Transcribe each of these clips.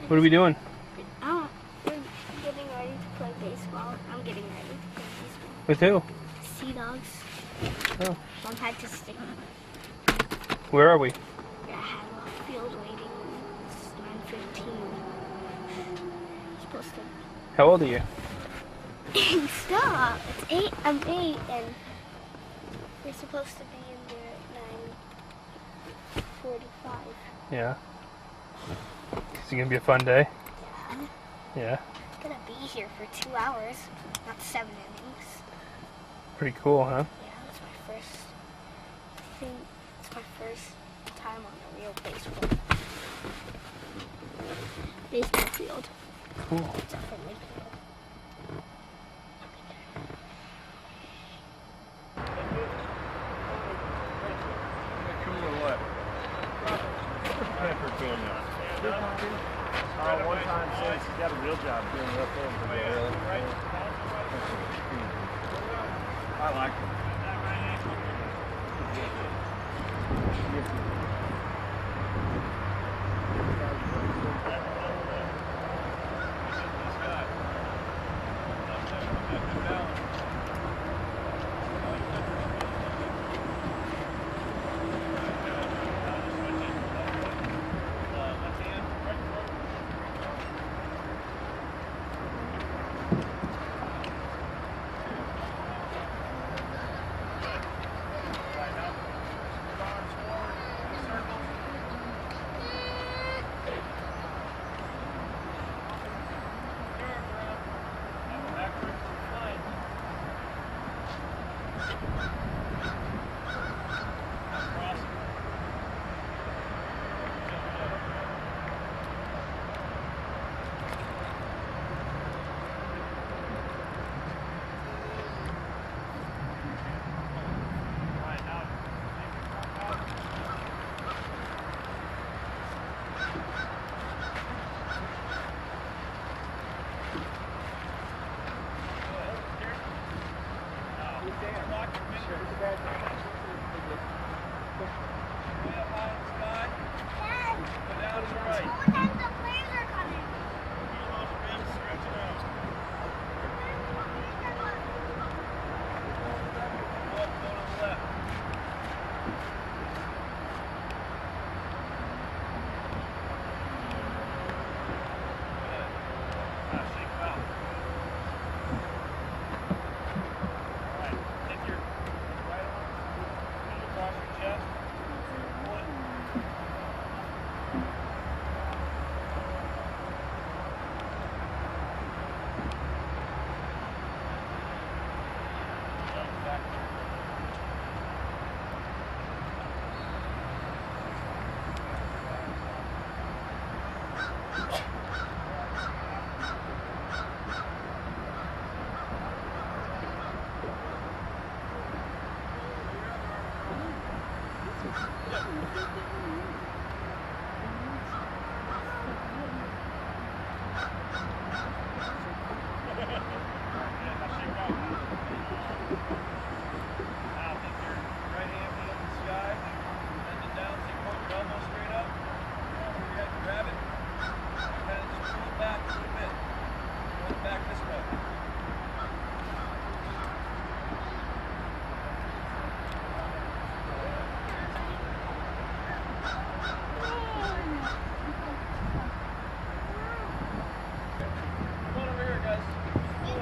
What are we doing? Oh, we're getting ready to play baseball. I'm getting ready to play baseball. With who? Sea Dogs. Oh. Mom had to stick. Where are we? We're at Hadwell Field waiting. It's 9:15. Supposed to. How old are you? Stop! It's 8. I'm 8, and we're supposed to be in there at 9:45. Yeah. Is it gonna be a fun day? Yeah. Yeah. I'm gonna be here for 2 hours, not 7 innings. Pretty cool, huh? Yeah, it's my first. I think it's my first time on a real baseball field. Cool. Definitely cool. One time says he's got a real job doing it up there. I like him.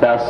Test.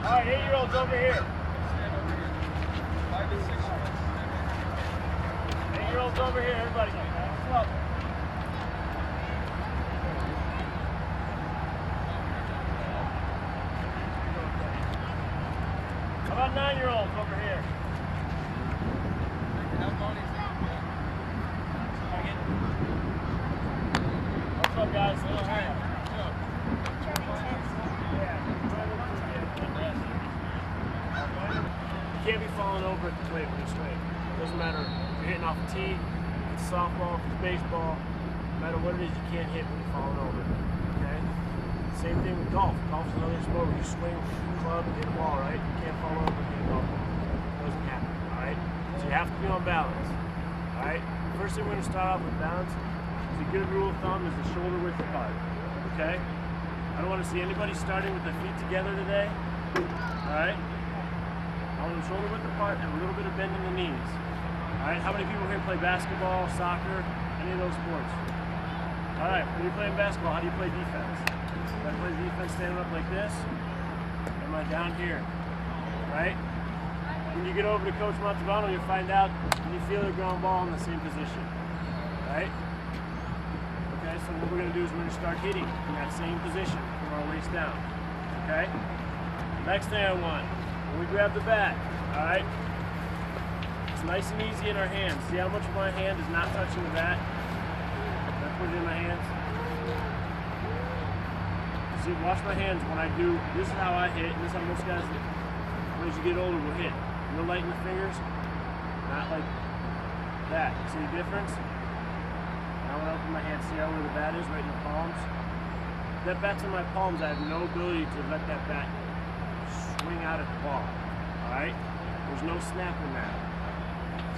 All right, 8-year-olds over here. 8-year-olds over here, everybody. Come up. about 9-year-olds over here? What's up, guys? Little hand. You can't be falling over at the plate when you swing. It doesn't matter if you're hitting off a tee, if it's softball, if it's baseball, no matter what it is, you can't hit when you're falling over. Okay? Same thing with golf. Golf's another sport where you swing a club and hit a ball, right? You can't fall over and hit a golf ball. It doesn't happen, alright? So you have to be on balance. Alright? First thing we're going to start off with balance is a good rule of thumb is the shoulder width apart. Okay? I don't want to see anybody starting with their feet together today. Alright? I want them shoulder width apart and a little bit of bend in the knees. Alright? How many people here play basketball, soccer, any of those sports? Alright, when you're playing basketball, how do you play defense? Do I play defense standing up like this? Or am I down here? Right? When you get over to Coach Montalbano, you'll find out when you feel the ground ball in the same position. Right? Okay, so what we're going to do is we're going to start hitting in that same position from our waist down. Okay? Next thing I want, when we grab the bat, alright? It's nice and easy in our hands. See how much of my hand is not touching the bat? Can I put it in my hands? See, watch my hands when I do. This is how I hit, and this is how most guys, as you get older, will hit. Real light in the fingers, not like that. See the difference? Now when I open my hand, see how where the bat is, right in the palms? That bat's in my palms, I have no ability to let that bat swing out at the ball. Alright? There's no snap in that.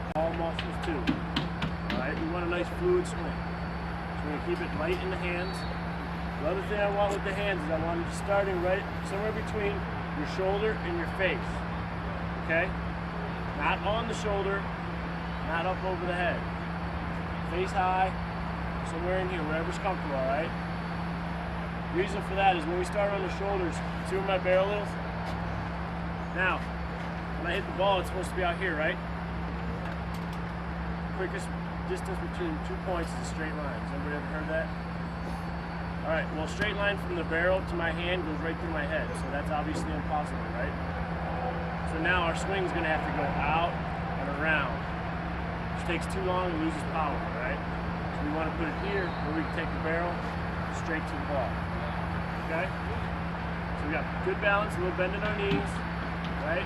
It's all muscles too. Alright? We want a nice fluid swing. So we're going to keep it light in the hands. The other thing I want with the hands is I want it starting right somewhere between your shoulder and your face. Okay? Not on the shoulder, not up over the head. Face high, somewhere in here, wherever's comfortable, alright? Reason for that is when we start on the shoulders, see where my barrel is? Now, when I hit the ball, it's supposed to be out here, right? Quickest distance between 2 points is a straight line. Has anybody ever heard that? Alright, well, a straight line from the barrel to my hand goes right through my head, so that's obviously impossible, right? So now our swing is going to have to go out and around, which takes too long and loses power, right? So we want to put it here where we can take the barrel straight to the ball. Okay? So we got good balance, a little bend in our knees, right?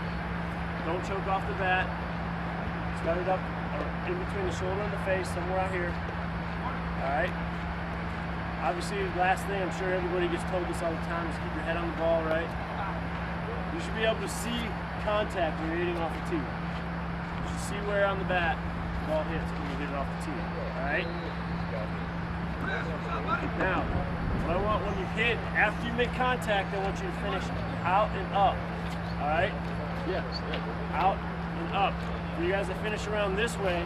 Don't choke off the bat. Start it up in between the shoulder and the face, somewhere out here. Alright? Obviously, the last thing, I'm sure everybody gets told this all the time, is keep your head on the ball, right? You should be able to see contact when you're hitting off the tee. You should see where on the bat the ball hits when you hit it off the tee. Alright? Now, what I want when you hit, after you make contact, I want you to finish out and up. Alright? Yes. Out and up. For you guys that finish around this way,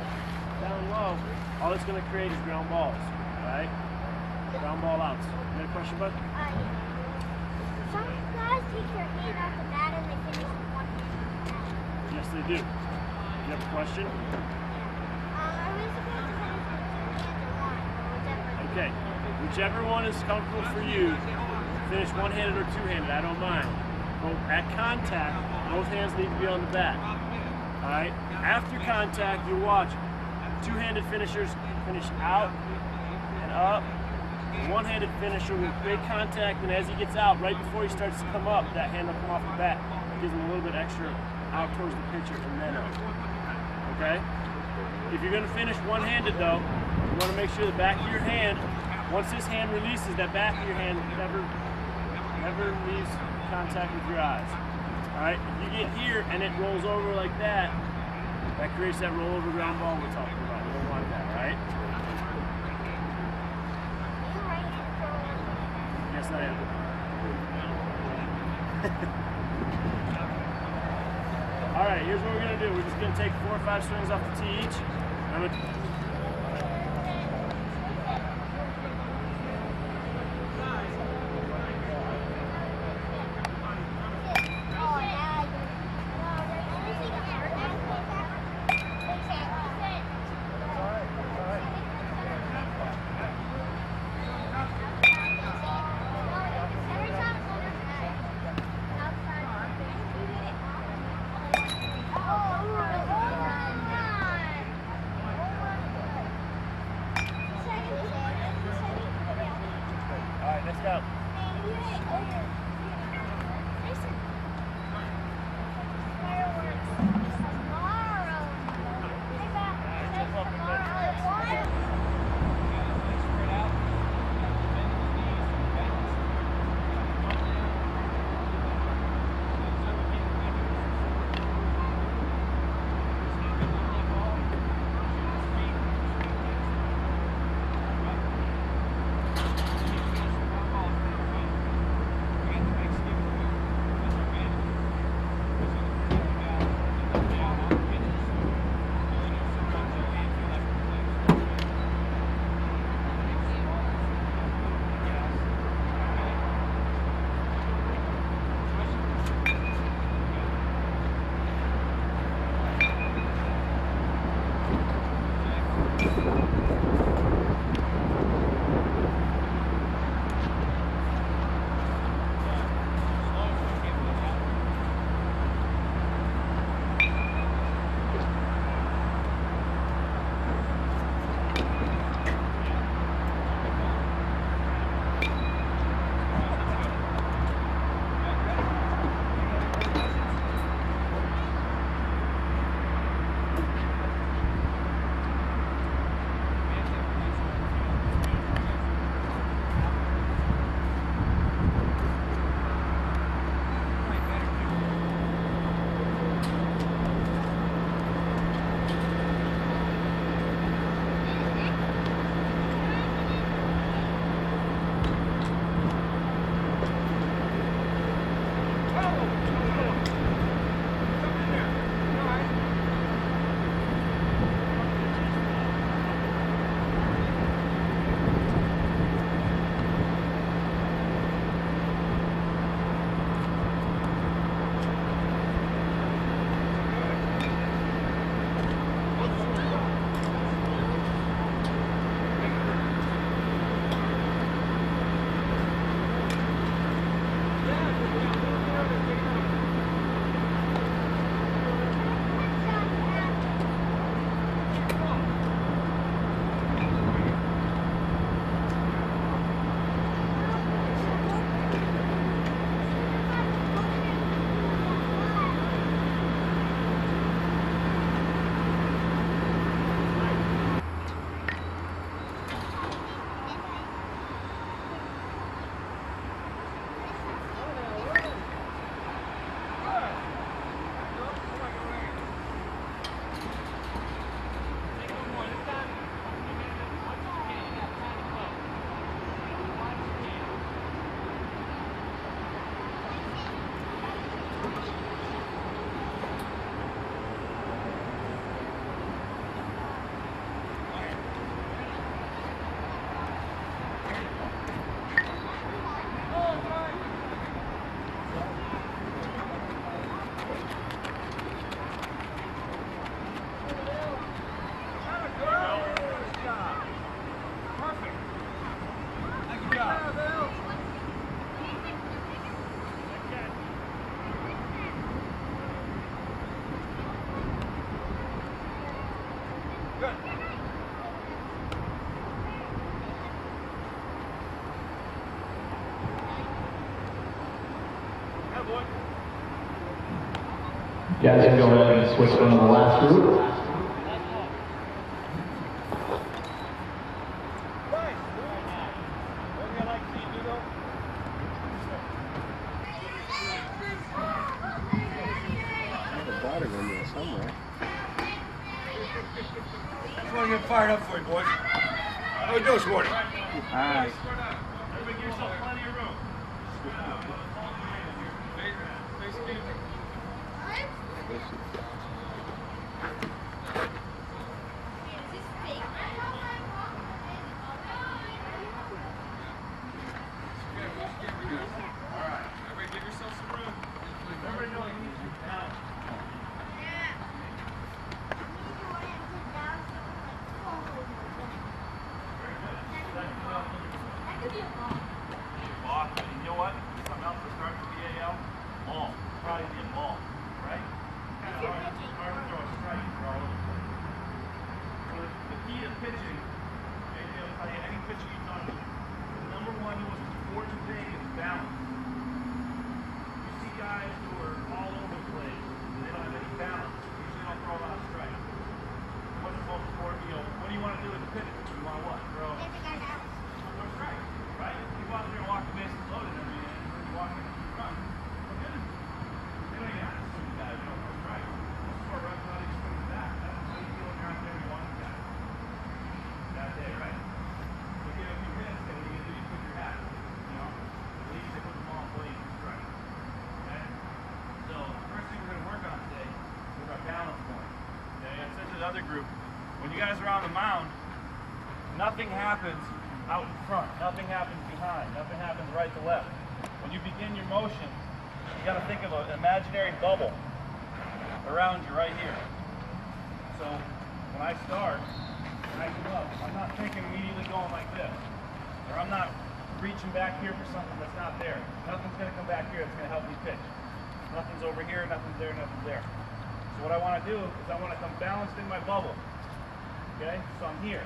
down low, all it's going to create is ground balls. Alright? Ground ball outs. You got a question, bud? Some guys take their hand off the bat and they finish with one hand. Yes, they do. You have a question? Are we supposed to finish with two hands or one? Or whichever? Okay. Whichever one is comfortable for you, finish one-handed or two-handed. I don't mind. But at contact, both hands need to be on the bat. Alright? After contact, you watch. Two-handed finishers finish out and up. One-handed finisher will make contact, and as he gets out, right before he starts to come up, that hand will come off the bat. It gives him a little bit extra out towards the pitcher and then up. Okay? If you're going to finish one-handed, though, you want to make sure the back of your hand, once this hand releases, that back of your hand never leaves contact with your eyes. Alright? If you get here and it rolls over like that, that creates that rollover ground ball we're talking about. We don't want that, right? Yes, I am. Alright, here's what we're going to do. We're just going to take 4 or 5 swings off the tee each. I'm going to All right, let's go. Guys can go ahead and switch on to the last group. Just want to get fired up for you, boys. How we doing this morning? Everybody give yourself plenty of room. You know what? Something else to start with the AL? Ball. Probably be a ball, right? you're pitching. Hard to throw a strike for all of them. So the key to pitching, maybe I'll tell you, any pitcher you talk to, the number one most important thing is balance. You see guys who are all over the place, and they don't have any balance. Usually don't throw a lot of strikes. What's the most important? What do you want to do as a pitcher? You want to what? Throw strikes, right? You go out there and walk the bases loaded every day, and you walk in and you run. Well, good. You don't even have to swing the bat if you don't throw strikes. Just score runs out, you swing the bat. That's how you feel when you're out there and you walk the bat. That day, right? So give a few minutes, and what do? You put your hat. At least they put the ball in play and strike. Okay? So the first thing we're going to work on today is our balance point. Okay? And such as other group, when you guys are on the mound, nothing happens out in front. Nothing happens behind. Nothing happens right to left. When you begin your motion, you got to think of an imaginary bubble around you right here. So when I start, when I come up, I'm not thinking immediately going like this. Or I'm not reaching back here for something that's not there. Nothing's going to come back here that's going to help me pitch. Nothing's over here, nothing's there, nothing's there. So what I want to do is I want to come balanced in my bubble. Okay, so I'm here.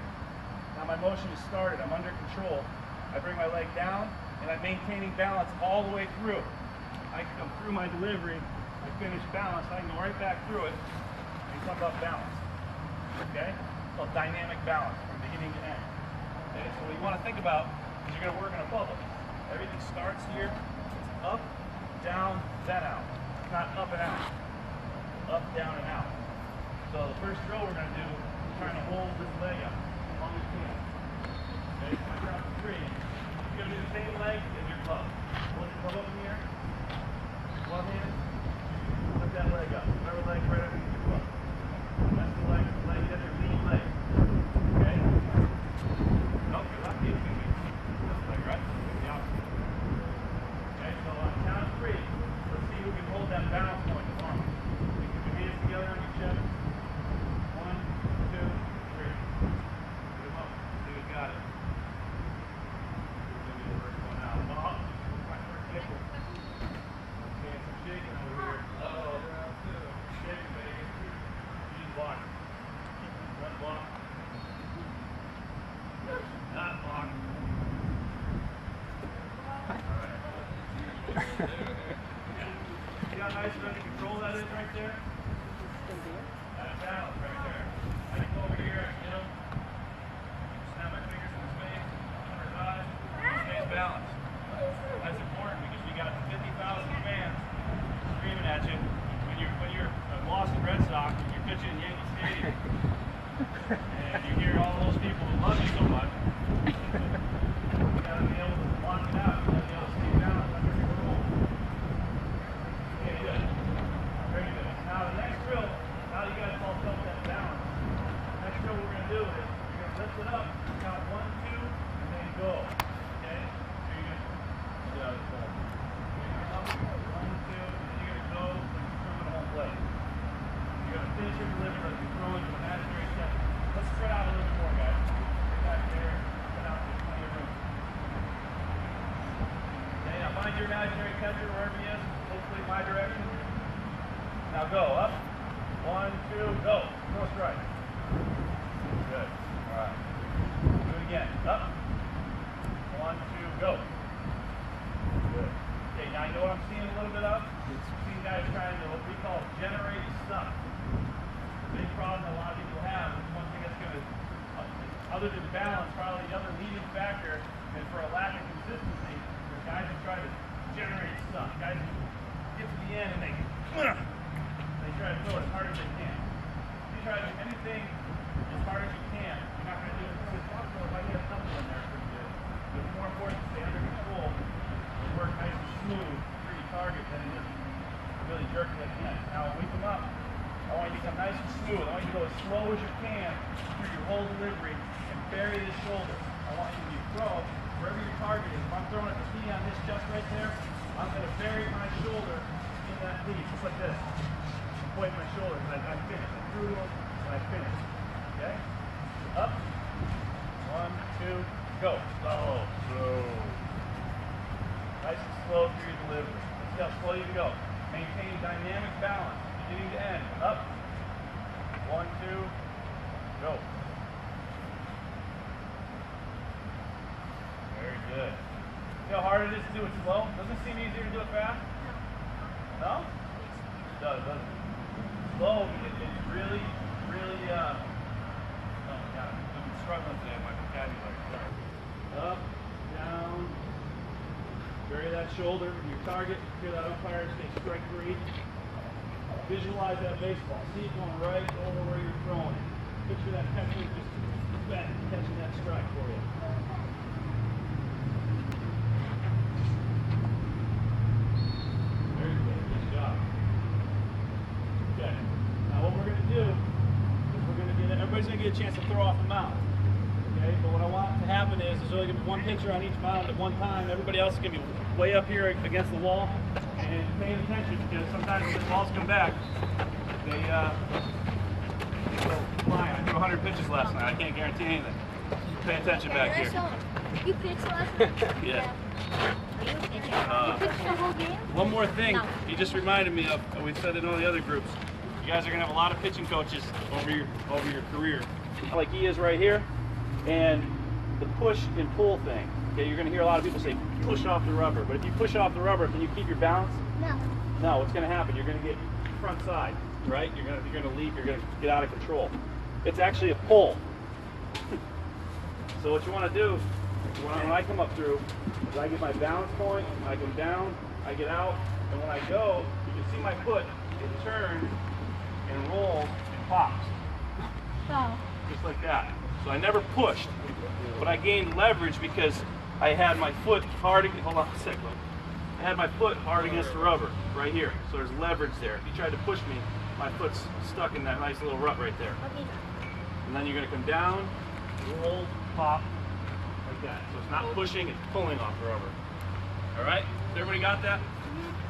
Now my motion is started, I'm under control. I bring my leg down and I'm maintaining balance all the way through. I can come through my delivery, I finish balance, I can go right back through it and come up balance. Okay? It's called dynamic balance from beginning to end. Okay, so what you want to think about is you're going to work in a bubble. Everything starts here, it's up, down, then out. It's not up and out. Up, down, and out. So the first drill we're going to do is trying to hold this leg up as long as you can. Okay, so I count to 3. You're going to do the same leg as your glove. Hold your glove up in the air. One hand, lift that leg up. Whatever leg right underneath your glove. That's the leg that's your lead leg. Okay? Nope, you're left hand. This leg, right? The opposite. Okay, so on the count of 3, let's see who can hold that balance point as long. You can put your hands together on your chest. 1, 2, 3. Put them up. See who's got it. Give me the first one out. Bob. My first nickel. Seeing some shaking over here. Uh-oh. Shaking, baby. You need block. One block. Not block. Alright. See how nice and under control that is right there? That's balance right there. I can go over here, snap my fingers in his face, under his eyes, stays balanced. That's important because you got 50,000 fans screaming at you when you're a Boston Red Sox and you're pitching in Yankee Stadium. And you hear all those people who love you so much. You gotta be able to block it out. You gotta be able to stay balanced under control. Okay, good. Very good. Now the next drill, now you guys all felt that balance. The next drill we're gonna do is you're gonna lift it up, count 1, 2, and then go. Okay? So you're gonna up, 1, 2, and then you're gonna go and throw it home plate. You're gonna finish your delivery like you're throwing to an imaginary catcher. Let's spread out a little bit more, guys. Get back there, spread out, there's plenty of room. Okay, now find your imaginary catcher wherever he is, hopefully my direction. Now go, up. 1, 2, go. No strike. Good. Alright. Do it again. Up. 1, 2, go. Good. Okay, now you know what I'm seeing a little bit of? I'm seeing guys trying to what we call generate stuff. The big problem a lot of people have is one thing that's going to, other than balance, probably the other leading factor, and for a lack of consistency, is guys who try to generate stuff. Guys who get to the end and they try to throw it as hard as they can. If you try to do anything as hard as you can, you're not going to do it consistently. If I get something in there pretty good. But it's more important to stay under control and work nice and smooth through your target than it is really jerking at the end. Now when we come up, I want you to come nice and smooth. I want you to go as slow as you can through your whole delivery and bury the shoulder. I want you to throw wherever your target is. If I'm throwing at the knee on this chest right there, I'm going to bury my shoulder in that knee, just like this. Point my shoulder, and I finish. I threw them, and I finish. Okay? Up. 1, 2, go. Slow. Nice and slow through your delivery. Let's see how slow you go. Maintain dynamic balance. beginning to end. Up. 1, 2, go. Very good. See how hard it is to do it slow? Doesn't it seem easier to do it fast? No? It does, doesn't it? Slow, it's really, oh my God, I'm struggling today with my vocabulary. Sorry. Up, down, bury that shoulder, your target, hear that umpire say strike 3. Visualize that baseball. See it going right over where you're throwing it. Picture that catcher just back catching that strike for you. Very good. Good job. Okay. Now what we're going to do is we're going to get everybody's going to get a chance to throw off the mound. Okay. But what I want to happen is there's only going to be one pitcher on each mound at one time. Everybody else is going to be way up here against the wall. And paying attention because sometimes when the balls come back, they go flying. I threw 100 pitches last night. I can't guarantee anything. Pay attention back here. You pitched last night? Yeah. Are you a pitcher? You pitched the whole game? One more thing. No. You just reminded me of. We said in all the other groups. You guys are gonna have a lot of pitching coaches over your career, like he is right here, and the push and pull thing. Okay, you're gonna hear a lot of people say push off the rubber, but if you push off the rubber, can you keep your balance? No. No, what's going to happen? You're going to get front side, right? You're going to leap. You're going to get out of control. It's actually a pull. So what you want to do when I come up through is I get my balance point. I come down. I get out, and when I go, you can see my foot. It turns and rolls and pops, Oh. just like that. So I never pushed, but I gained leverage because I had my foot hard. Hold on a sec, look. I had my foot hard against the rubber right here, so there's leverage there. If you tried to push me, my foot's stuck in that nice little rut right there. Okay. And then you're going to come down, roll, pop, like that. So it's not pushing, it's pulling off the rubber. All right? Everybody got that?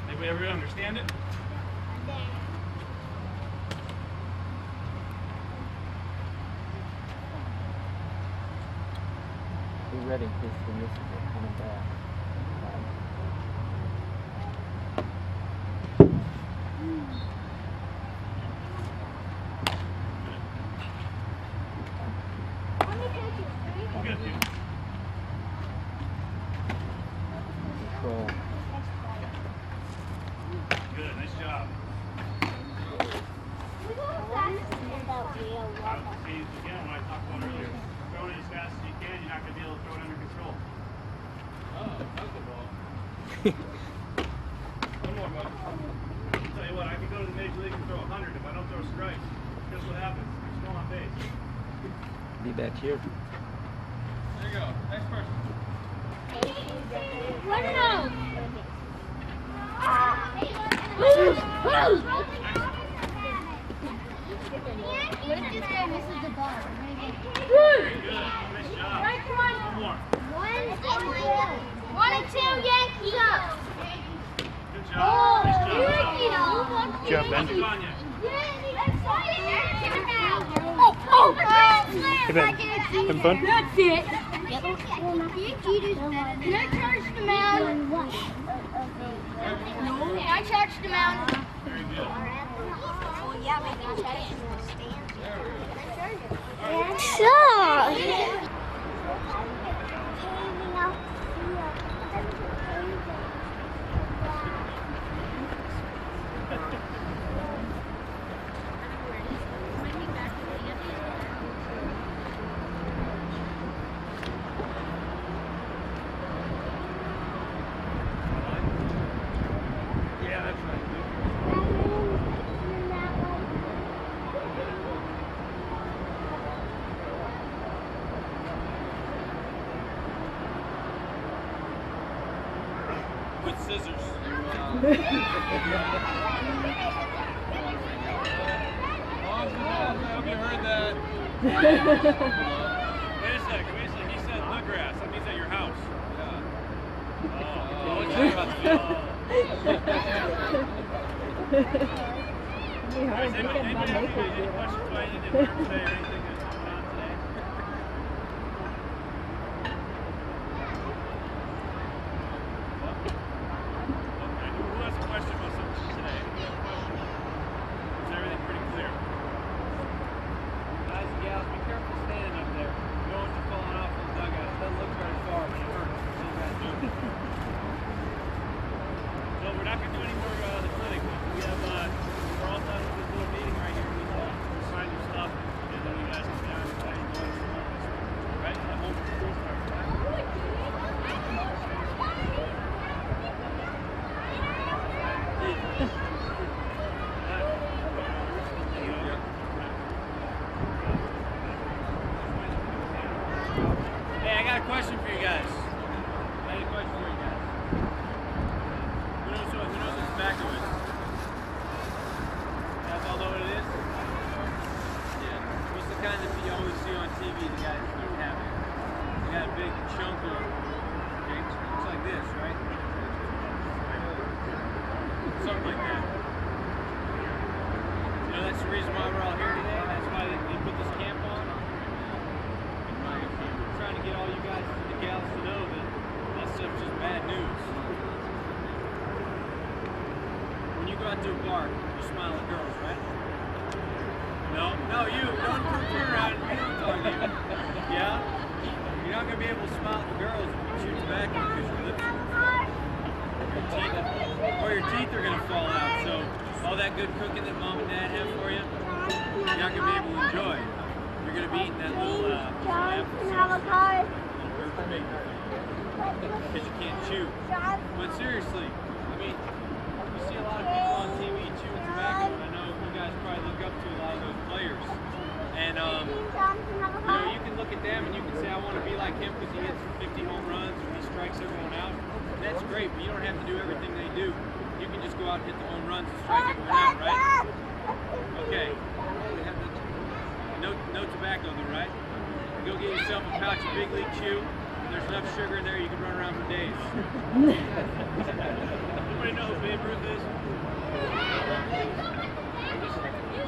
Everybody understand it? Be ready in case the misses are coming back. We'll get you. Control. Good, nice job. See, again, what I talked about earlier, throw it as fast as you can, you're not going to be able to throw it under control. One more, bud. I'll tell you what, I can go to the major league and throw 100 if I don't throw strikes. Guess what happens? I'm still on base. Be back here. There you go. Next person. What now? What if this guy misses the ball? Very good. Nice job. Right, come on. One more. 1 and 2, Yankees up. Good job. Nice job. Good job, Ben. Tanya. Hey, Ben. Having fun? That's it. Did I charge the mound? No, I charged the mound. Very good. Oh, yeah, maybe I'll charge the stand. So. Yeah, that's right. With scissors. I hope you heard that. Wait a second. He said the grass. That means at your house. Yeah. Oh, guys, anybody have any questions about anything we learned today or anything that's going on today? Okay, who has a question about something today? Who has a question? TV the guys don't have it. They got a big chunk of, okay, looks like this, right? Something like that. You know, that's the reason why we're all here today. That's why they put this camp on. I'm trying to get all you guys and the gals to know that that stuff's just bad news. When you go out to a bar, you smile at girls, right? No, you. Don't turn around. You don't talk to you. Yeah? You're not going to be able to smile at the girls when you chew tobacco because your lips your teeth are going to fall out. So all that good cooking that mom and dad have for you, you're not going to be able to enjoy. You're going to be eating that little because you can't chew. But seriously, I mean, you see a lot of people on TV chewing tobacco, and I know you guys probably look up to a lot of those players. And you can look at them and you can say, I want to be like him because he hits 50 home runs and he strikes everyone out. That's great, but you don't have to do everything they do. You can just go out and hit the home runs and strike everyone out, right? Okay. No tobacco though, right? Go get yourself a pouch of Big League Chew. There's enough sugar in there you can run around for days. Anybody know who Babe Ruth is?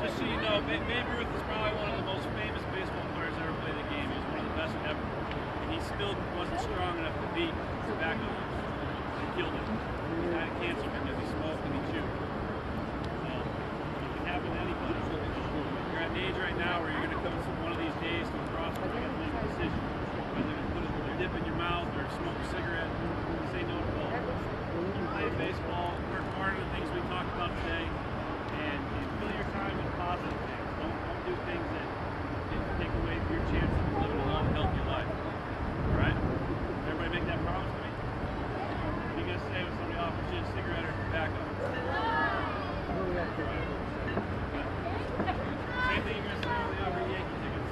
Just so you know, Babe Ruth is probably one of the most famous baseball players to ever play the game. He was one of the best ever. And he still wasn't strong enough to beat tobacco use. He killed him. He died of cancer because he smoked and he chewed. So, it can happen to anybody. You're at an age right now where you're going to come one of these days to a crossroads where you have to make a decision. Whether to put a dip in your mouth or smoke a cigarette, say no to both. You play baseball, work hard on the things we talked about today, and fill your time with positive things. Don't do things that take away your chances of living a long, healthy life. Alright? Everybody make that promise to me? What are you going to say when somebody offers you a cigarette or tobacco? Same thing you're going to say when they offer you Yankee tickets.